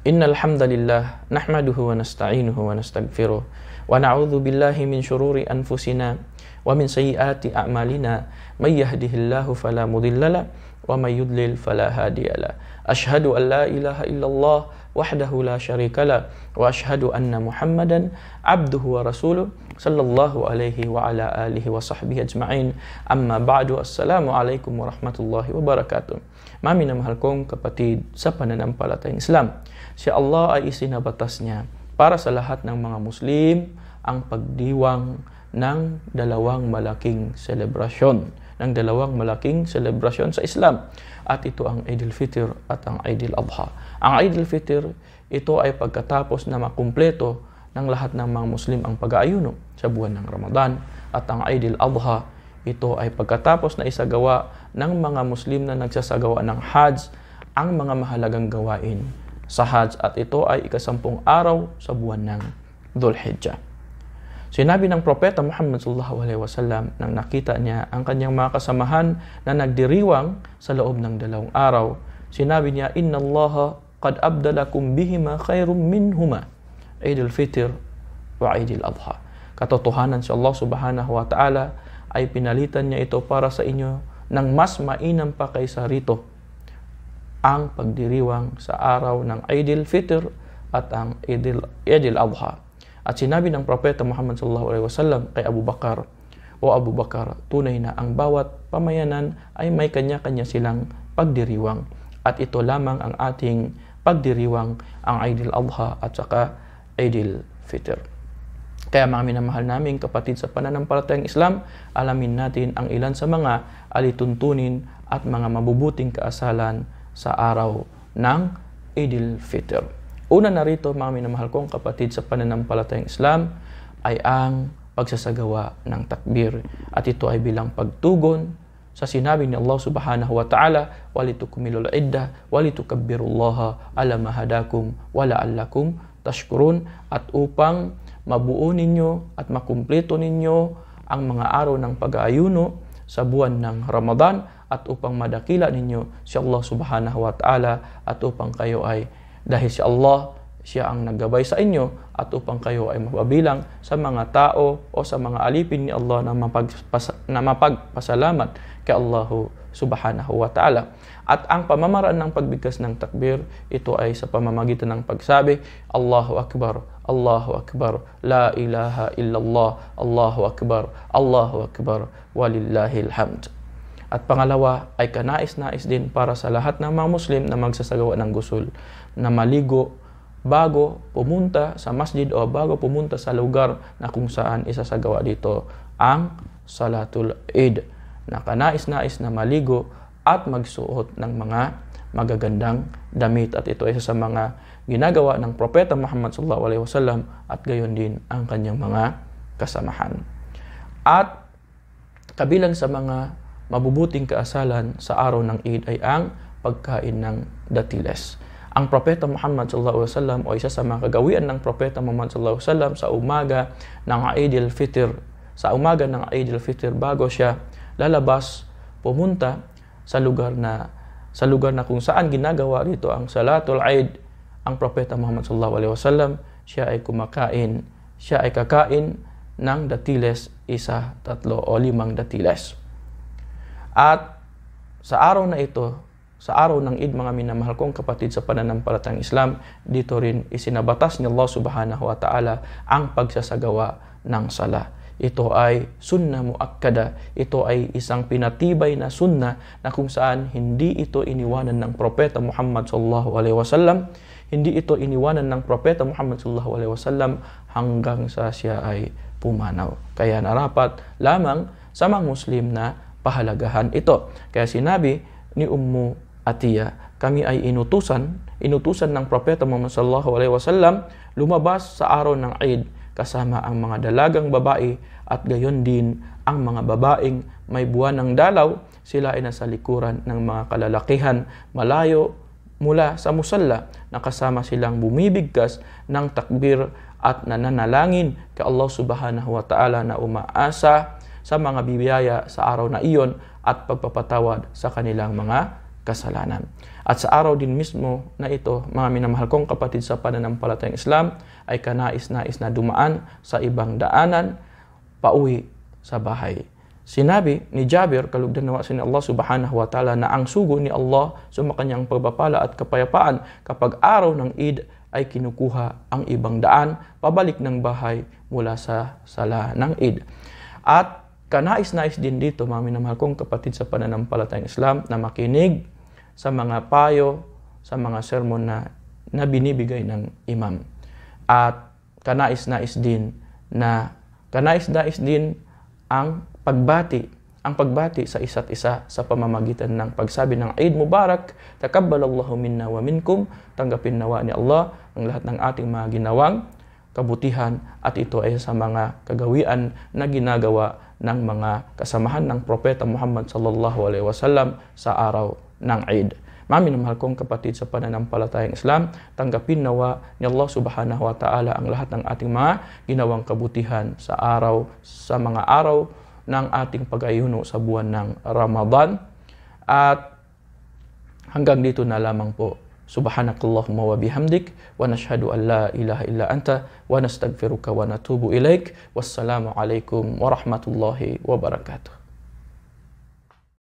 Innal hamdalillah nahmaduhu wa nasta'inuhu wa nastaghfiruh wa na'udzu billahi min syururi anfusina wa min sayyiati a'malina may yahdihillahu fala mudhillalah wa may yudlil fala hadiyalah. Asyhadu an la ilaha illallah wahdahu la syarikalah wa asyhadu anna Muhammadan abduhu wa rasuluh sallallahu alaihi wa ala alihi wa sahbihi ajma'in. Amma ba'du, assalamu alaikum warahmatullahi wabarakatuh. Mami na mahal kong kapatid sa pananampalatayang Islam, si Allah ay isinabatasnya para sa lahat ng mga Muslim ang pagdiwang ng dalawang malaking selebrasyon sa Islam, at ito ang Eid al-Fitr at ang Eid al-Adha. Ang Eid al-Fitr, ito ay pagkatapos na makumpleto ng lahat ng mga Muslim ang pag-aayuno sa buwan ng Ramadan, at ang Eid al-Adha, ito ay pagkatapos na isagawa ng mga Muslim na nagsasagawa ng Hajj ang mga mahalagang gawain sa Hajj, at ito ay ika-10 araw sa buwan ng Dhul Hijjah. Sinabi ng Propeta Muhammad sallallahu alaihi wasallam nang nakita niya ang kanyang mga kasamahan na nagdiriwang sa loob ng 2 araw, sinabi niya, "Inna Allaha qad abdalakum bihima khairum minhuma, Eid al-Fitr wa Eid al-Adha." Katotohanan, si Allah subhanahu wa ta'ala ay pinalitan niya ito para sa inyo ng mas mainam pa kaysa rito, ang pagdiriwang sa araw ng Eid al-Fitr at ang Eid al-Adha. At sinabi ng Propeta Muhammad sallallahu alaihi wasallam kay Abu Bakar, "O Abu Bakar, tunay na ang bawat pamayanan ay may kanya-kanya silang pagdiriwang, at ito lamang ang ating pagdiriwang, ang Eid al-Adha at saka Eid al-Fitr." Kaya mga minamahal naming kapatid sa pananampalatayang Islam, alamin natin ang ilan sa mga alituntunin at mga mabubuting kaasalan sa araw ng Eid al-Fitr. Una na rito, mga minamahal kong kapatid sa pananampalatayang Islam, ay ang pagsasagawa ng takbir. At ito ay bilang pagtugon sa sinabi ni Allah subhanahu wa ta'ala, "Walitukmilul iddah, walitukabbirullaha ala ma hadakum, wa la'allakum tashkurun." At upang mabuo ninyo at makumpleto ninyo ang mga araw ng pag-aayuno sa buwan ng Ramadan, at upang madakila ninyo si Allah subhanahu wa ta'ala, at upang kayo ay, dahil si Allah, siya ang naggabay sa inyo, at upang kayo ay mapabilang sa mga tao o sa mga alipin ni Allah na mapagpasalamat kay Allah subhanahu wa ta'ala. At ang pamamaraan ng pagbigkas ng takbir, ito ay sa pamamagitan ng pagsabi, "Allahu Akbar, Allahu Akbar, La ilaha illallah, Allahu Akbar, walillahil hamd." At pangalawa ay kanais-nais din para sa lahat ng mga Muslim na magsasagawa ng gusul, na maligo bago pumunta sa masjid o bago pumunta sa lugar na kung saan isasagawa dito ang Salatul Eid, na kanais-nais na maligo at magsuot ng mga magagandang damit. At ito ay isa sa mga ginagawa ng Propeta Muhammad sallallahu alaihi wasallam, at gayon din ang kanyang mga kasamahan. At kabilang sa mga mabubuting kaasalan sa araw ng Eid ay ang pagkain ng datiles. Ang Propeta Muhammad sallallahu alaihi wasallam, o isa sa mga kagawian ng Propeta Muhammad sallallahu alaihi wasallam sa umaga ng Eid al-Fitr, bago siya lalabas pumunta sa lugar na kung saan ginagawa dito ang Salatul Eid, ang Propeta Muhammad sallallahu alaihi wasallam, siya ay kakain ng datiles, 1, 3 o 5 datiles. At sa araw na ito, sa araw ng Eid, mga minamahal kong kapatid sa pananampalatayang Islam, dito rin isinabatas ni Allah subhanahu wa ta'ala ang pagsasagawa ng sala. Ito ay sunnah muakkada. Ito ay isang pinatibay na sunnah na kung saan hindi ito iniwanan ng Propeta Muhammad sallallahu alaihi wasallam. Hindi ito iniwanan ng Propeta Muhammad sallallahu alaihi wasallam hanggang sa siya ay pumanaw. Kaya narapat lamang sa mga Muslim na pahalagahan ito. Kaya sinabi ni Ummu Atiyah, kami ay inutusan ng Propeta Muhammad sallallahu alaihi wasallam lumabas sa araw ng Eid kasama ang mga dalagang babae, at gayon din ang mga babaeng may buwan ng dalaw. Sila ay nasa likuran ng mga kalalakihan malayo mula sa musalla, na kasama silang bumibigkas ng takbir at nananalangin kay Allah subhanahu wa ta'ala na umaasa sa mga bibiyaya sa araw na iyon at pagpapatawad sa kanilang mga kasalanan. At sa araw din mismo na ito, mga minamahal kong kapatid sa pananampalatayang Islam, ay kanais-nais na dumaan sa ibang daanan pauwi sa bahay. Sinabi ni Jabir, kalugdan nawa ni Allah subhanahu wa ta'ala, na ang sugo ni Allah sa makanyang pagpapala at kapayapaan kapag araw ng Eid ay kinukuha ang ibang daan pabalik ng bahay mula sa sala ng Eid. At kanais-nais din dito, mga minamahal kong kapatid sa pananampalatayang Islam, na makinig sa mga payo, sa mga sermon na binibigay ng imam. At kanais-nais din ang pagbati sa isa't isa sa pamamagitan ng pagsabi ng Eid Mubarak, takabbalallahu minna wa minkum, tanggapin nawa ni Allah ang lahat ng ating mga ginawang kabutihan, at ito ay sa mga kagawian na ginagawa ng mga kasamahan ng Propeta Muhammad sallallahu alaihi wasallam sa araw ng Eid. Mga minamahal kong kapatid sa pananampalatayang Islam, tanggapin nawa ni Allah subhanahu wa ta'ala ang lahat ng ating mga ginawang kabutihan sa mga araw ng ating pag-ayuno sa buwan ng Ramadan. At hanggang dito na lamang po. Subhanakallahumma wa bihamdik, wa nashhadu an la ilaha illa anta, wa nastaghfiruka wa natubu ilaik. Wassalamu alaikum warahmatullahi wabarakatuh.